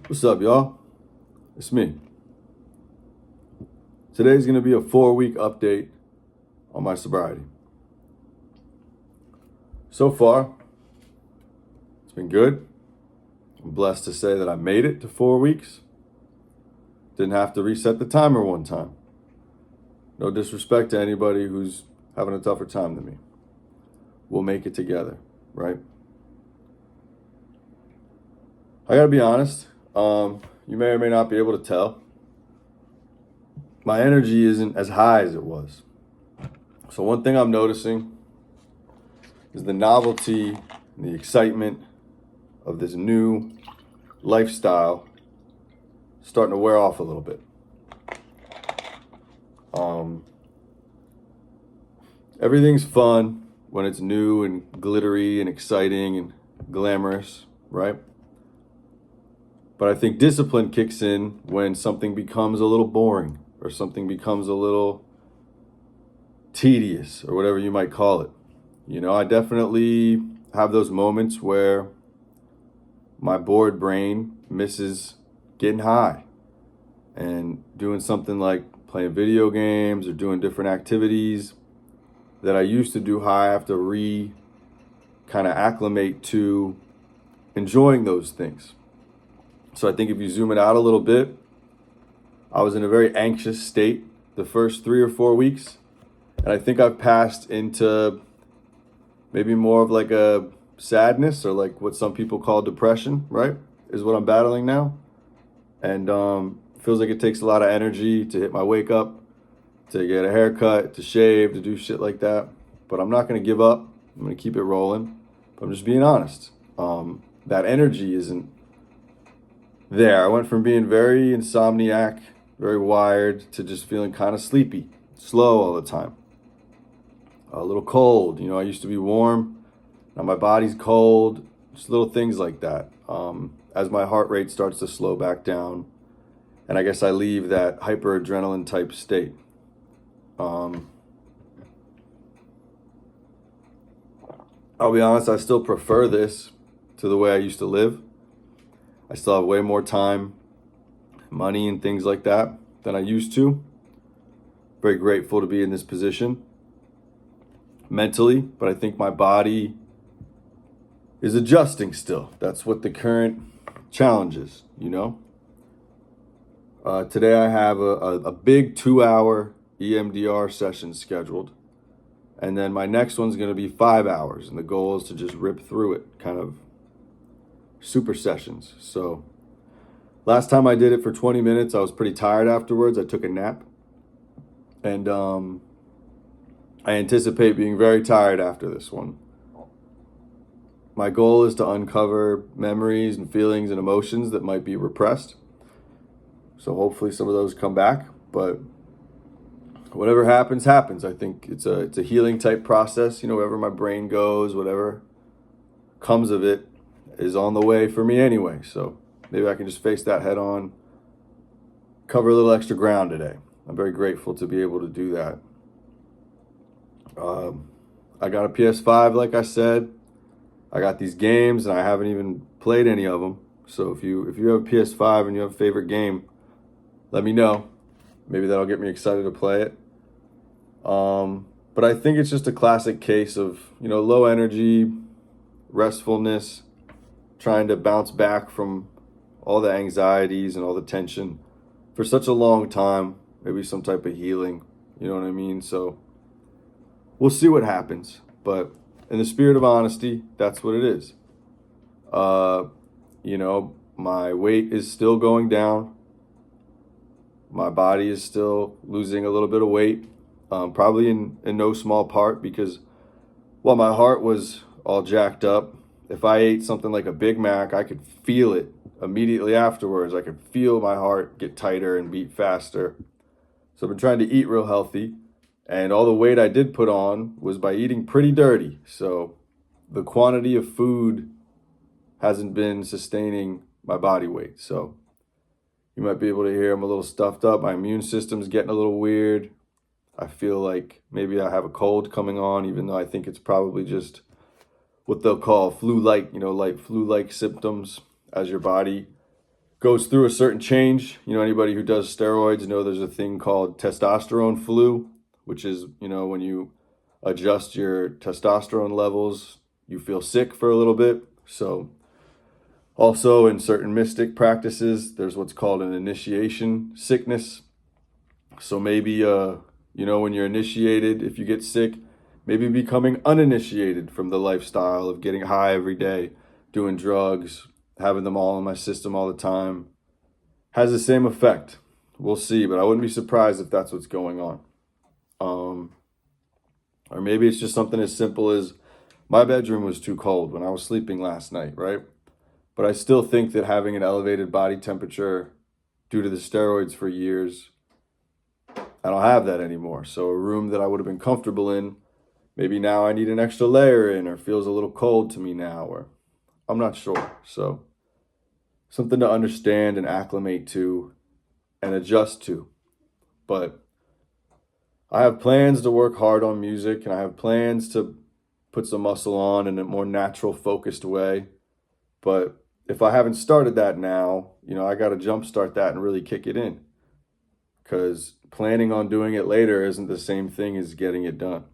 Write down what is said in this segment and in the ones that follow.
What's up, y'all? It's me. Today's going to be a 4-week update on my sobriety. So far, it's been good. I'm blessed to say that I made it to 4 weeks. Didn't have to reset the timer one time. No disrespect to anybody who's having a tougher time than me. We'll make it together, right? I gotta be honest. You may or may not be able to tell. My energy isn't as high as it was. So one thing I'm noticing is the novelty and the excitement of this new lifestyle starting to wear off a little bit. Everything's fun when it's new and glittery and exciting and glamorous, right? But I think discipline kicks in when something becomes a little boring or something becomes a little tedious or whatever you might call it. You know, I definitely have those moments where my bored brain misses getting high and doing something like playing video games or doing different activities that I used to do high. I have to kind of acclimate to enjoying those things. So I think if you zoom it out a little bit, I was in a very anxious state the first 3 or 4 weeks. And I think I've passed into maybe more of like a sadness or like what some people call depression, right? Is what I'm battling now. And feels like it takes a lot of energy to hit my wake up, to get a haircut, to shave, to do shit like that. But I'm not going to give up. I'm going to keep it rolling. But I'm just being honest. That energy isn't there. I went from being very insomniac, very wired, to just feeling kind of sleepy, slow all the time. A little cold. You know, I used to be warm. Now my body's cold. Just little things like that. As my heart rate starts to slow back down. And I guess I leave that hyperadrenaline type state. I'll be honest, I still prefer this to the way I used to live. I still have way more time, money, and things like that than I used to. Very grateful to be in this position mentally, but I think my body is adjusting still. That's what the current challenge is, you know? Today I have a big 2-hour EMDR session scheduled. And then my next one's going to be 5 hours. And the goal is to just rip through it, kind of super sessions. So last time I did it for 20 minutes, I was pretty tired afterwards. I took a nap. And I anticipate being very tired after this one. My goal is to uncover memories and feelings and emotions that might be repressed. So hopefully some of those come back. But whatever happens, happens. I think it's a healing type process. You know, wherever my brain goes, whatever comes of it is on the way for me anyway. So maybe I can just face that head on, cover a little extra ground today. I'm very grateful to be able to do that. I got a PS5, like I said. I got these games, and I haven't even played any of them. So if you have a PS5 and you have a favorite game, let me know. Maybe that'll get me excited to play it. But I think it's just a classic case of, you know, low energy, restfulness, trying to bounce back from all the anxieties and all the tension for such a long time. Maybe some type of healing, you know what I mean? So we'll see what happens. But in the spirit of honesty, that's what it is. You know, my weight is still going down. My body is still losing a little bit of weight, probably in no small part because while my heart was all jacked up, if I ate something like a Big Mac, I could feel it immediately afterwards. I could feel my heart get tighter and beat faster. So I've been trying to eat real healthy, and all the weight I did put on was by eating pretty dirty. So the quantity of food hasn't been sustaining my body weight. So you might be able to hear I'm a little stuffed up. My immune system's getting a little weird. I feel like maybe I have a cold coming on, even though I think it's probably just what they'll call flu-like, light flu-like symptoms as your body goes through a certain change. Anybody who does steroids know there's a thing called testosterone flu, which is, when you adjust your testosterone levels, you feel sick for a little bit. So also in certain mystic practices, there's what's called an initiation sickness. So maybe, when you're initiated, if you get sick, maybe becoming uninitiated from the lifestyle of getting high every day, doing drugs, having them all in my system all the time, has the same effect. We'll see, but I wouldn't be surprised if that's what's going on. Or maybe it's just something as simple as my bedroom was too cold when I was sleeping last night, right? But I still think that having an elevated body temperature due to the steroids for years, I don't have that anymore. So a room that I would have been comfortable in, maybe now I need an extra layer in, or feels a little cold to me now, or I'm not sure. So something to understand and acclimate to and adjust to. But I have plans to work hard on music, and I have plans to put some muscle on in a more natural, focused way. But if I haven't started that now, I got to jumpstart that and really kick it in. Because planning on doing it later isn't the same thing as getting it done.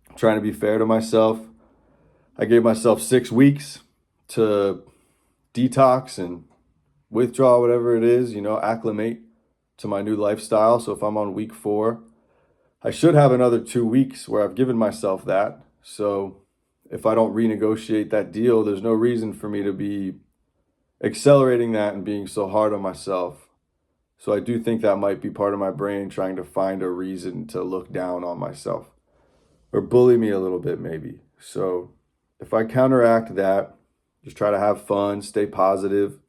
I'm trying to be fair to myself. I gave myself 6 weeks to detox and withdraw whatever it is, acclimate to my new lifestyle. So if I'm on week 4, I should have another 2 weeks where I've given myself that. So if I don't renegotiate that deal, there's no reason for me to be accelerating that and being so hard on myself. So I do think that might be part of my brain trying to find a reason to look down on myself or bully me a little bit maybe. So if I counteract that, just try to have fun, stay positive.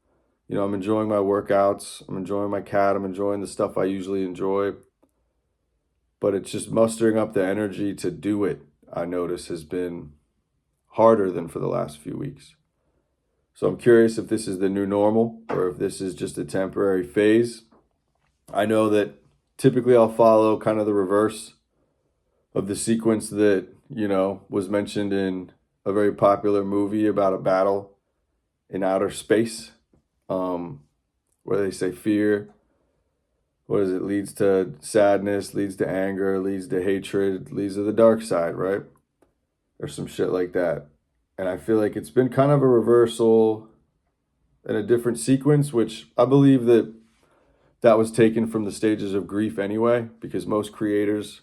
I'm enjoying my workouts. I'm enjoying my cat. I'm enjoying the stuff I usually enjoy. But it's just mustering up the energy to do it, I notice, has been harder than for the last few weeks. So I'm curious if this is the new normal or if this is just a temporary phase. I know that typically I'll follow kind of the reverse of the sequence that, was mentioned in a very popular movie about a battle in outer space, where they say fear, leads to sadness, leads to anger, leads to hatred, leads to the dark side, right? Or some shit like that. And I feel like it's been kind of a reversal in a different sequence, which I believe that was taken from the stages of grief anyway, because most creators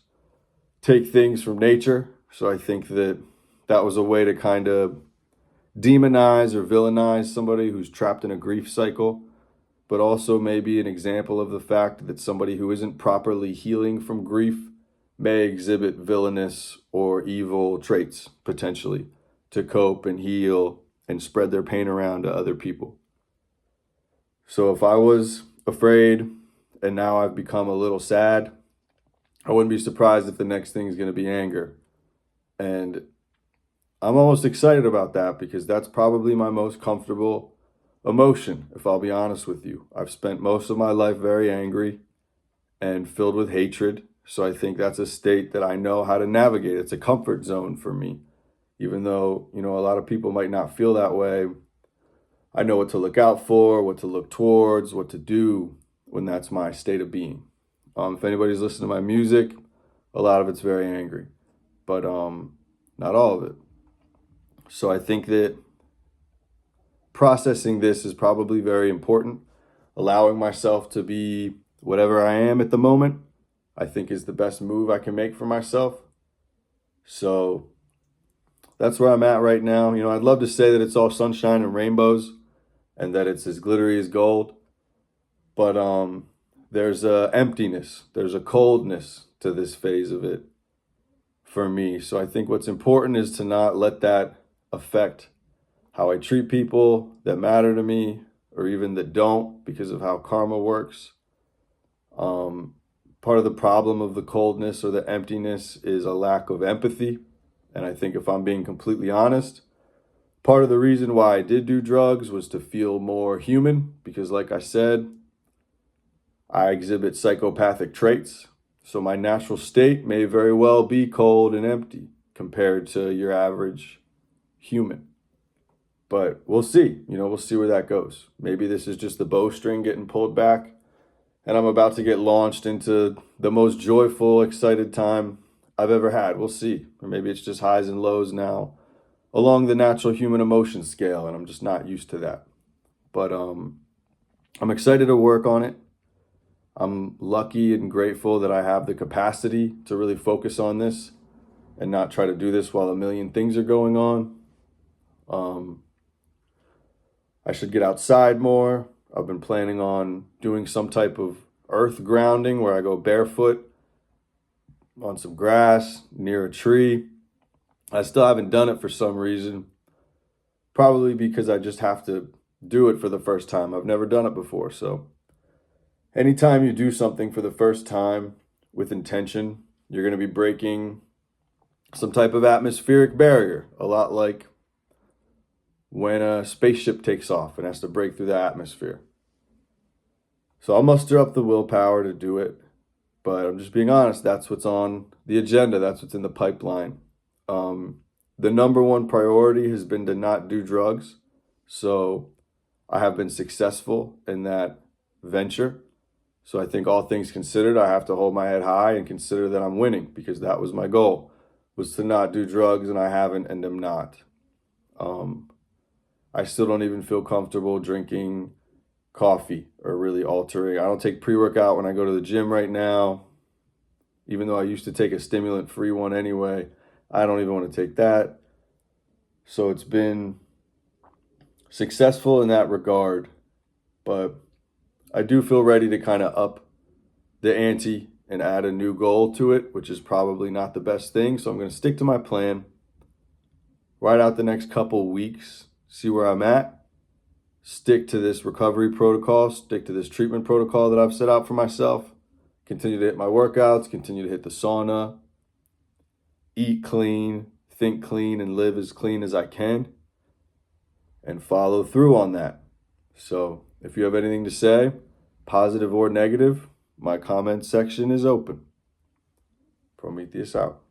take things from nature. So I think that was a way to kind of demonize or villainize somebody who's trapped in a grief cycle, but also maybe an example of the fact that somebody who isn't properly healing from grief may exhibit villainous or evil traits potentially to cope and heal and spread their pain around to other people. So if I was afraid and now I've become a little sad, I wouldn't be surprised if the next thing is going to be anger. And I'm almost excited about that because that's probably my most comfortable emotion, if I'll be honest with you. I've spent most of my life very angry and filled with hatred. So I think that's a state that I know how to navigate. It's a comfort zone for me. Even though, a lot of people might not feel that way, I know what to look out for, what to look towards, what to do when that's my state of being. If anybody's listening to my music, a lot of it's very angry, but not all of it. So I think that processing this is probably very important. Allowing myself to be whatever I am at the moment, I think is the best move I can make for myself. So that's where I'm at right now. I'd love to say that it's all sunshine and rainbows and that it's as glittery as gold. But there's a emptiness, there's a coldness to this phase of it for me. So I think what's important is to not let that affect how I treat people that matter to me or even that don't because of how karma works. Part of the problem of the coldness or the emptiness is a lack of empathy. And I think if I'm being completely honest, part of the reason why I did do drugs was to feel more human because, like I said, I exhibit psychopathic traits. So my natural state may very well be cold and empty compared to your average human. But we'll see. We'll see where that goes. Maybe this is just the bowstring getting pulled back, and I'm about to get launched into the most joyful, excited time I've ever had. We'll see. Or maybe it's just highs and lows now along the natural human emotion scale, and I'm just not used to that. But I'm excited to work on it. I'm lucky and grateful that I have the capacity to really focus on this and not try to do this while a million things are going on. I should get outside more. I've been planning on doing some type of earth grounding where I go barefoot on some grass near a tree. I still haven't done it for some reason, probably because I just have to do it for the first time. I've never done it before. So anytime you do something for the first time with intention, you're going to be breaking some type of atmospheric barrier, a lot like when a spaceship takes off and has to break through the atmosphere. So I'll muster up the willpower to do it, but I'm just being honest, that's what's on the agenda, that's what's in the pipeline. The number one priority has been to not do drugs, so I have been successful in that venture. So I think all things considered, I have to hold my head high and consider that I'm winning, because that was my goal, was to not do drugs, and I haven't and am not. I still don't even feel comfortable drinking coffee or really altering. I don't take pre-workout when I go to the gym right now, even though I used to take a stimulant-free one anyway. I don't even want to take that. So it's been successful in that regard, but I do feel ready to kind of up the ante and add a new goal to it, which is probably not the best thing. So I'm going to stick to my plan, ride out the next couple weeks, see where I'm at, stick to this recovery protocol, stick to this treatment protocol that I've set out for myself, continue to hit my workouts, continue to hit the sauna, eat clean, think clean, and live as clean as I can, and follow through on that. So if you have anything to say, positive or negative, my comment section is open. Prometheus out.